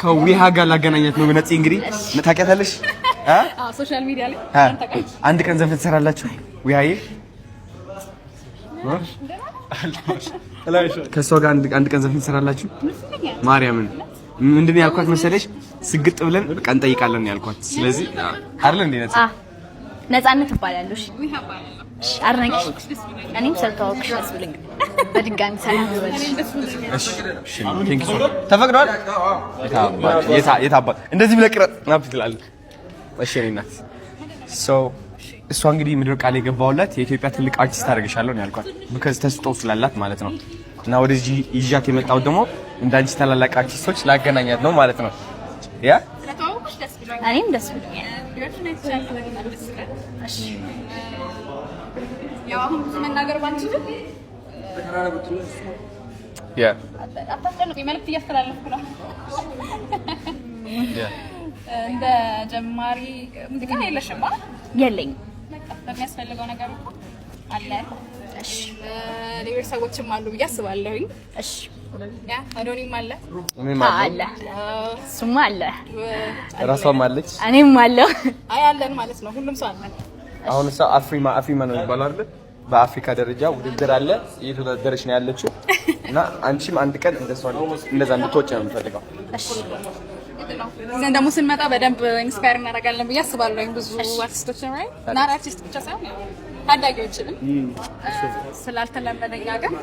ከዊሃ ጋር ላገናኛት ነው ነፂ እንግዲህ ታውቂያታለሽ ሶሻል ሚዲያ ላይ አንድ ቀን ዘፈን ትሰራላችሁ ዊሃዬ ከሷ ጋር አንድ ቀን ዘፈን ትሰራላችሁ ማርያምን ምንድነው ያልኳት መሰለሽ ስግጥ ብለን በቃ እንጠይቃለን ያልኳት ስለዚህ አይደል እንዴ ነፃነት ይባላልሽ እሺ አርነግሽ እኔም ሰልታውክሽ አስብልኝ በድጋሚ ሰላም ይበልሽ እሺ ቴንክ ዩ ተፈቅዷል የታባ እንደዚህ ብለህ ቅረጥ ናፕ ትላል እሺ እናት እሷ እንግዲህ ምድር ቃል የገባውላት የኢትዮጵያ ትልቅ አርቲስት አደርግሻለሁ ነው ያልኳት because ተስጦ ስላላት ማለት ነው እና ወደዚህ ይዣት የመጣው ደግሞ እንዳንቺ ታላላቅ አርቲስቶች ላገናኛት ነው ማለት ነው ያ እኔም ደስ ብሎኛል እሺ ያው አሁን ብዙ መናገር ባንችልም ያ አታስጨንቁ መልእክት እያስተላለፍኩ ነው እንደ ጀማሪ ሙዚቃ የለሽማ የለኝም በሚያስፈልገው ነገር አለ እሺ ሌሎች ሰዎችም አሉ ብዬ አስባለሁኝ እሺ ያ አዶኒም አለ አለ ሱማ አለ ራሷም አለች እኔም አለው አይ አለን ማለት ነው ሁሉም ሰው አለ አሁን እሷ አፍሪማ ነው የሚባለው አይደል በአፍሪካ ደረጃ ውድድር አለ እየተወዳደረች ነው ያለችው እና አንቺም አንድ ቀን እንደዛ እንድትወጪ ነው የምፈልገው እሺ ግን ደግሞ ስንመጣ በደንብ ኢንስፓየር እናደርጋለን ብዬ አስባለሁ ብዙ አርቲስቶች ነው እና አርቲስት ብቻ ሳይሆን ታዳጊዎችንም ስላልተለመደኛ ግን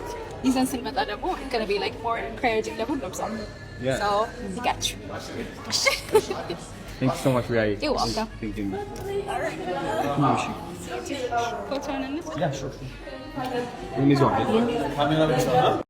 ይዘን ስንመጣ ደግሞ gonna be like more encouraging ለሁሉም ሰው so we got you Thank you so much Rai. You're welcome. Thank you. Photo on it? Yeah, sure.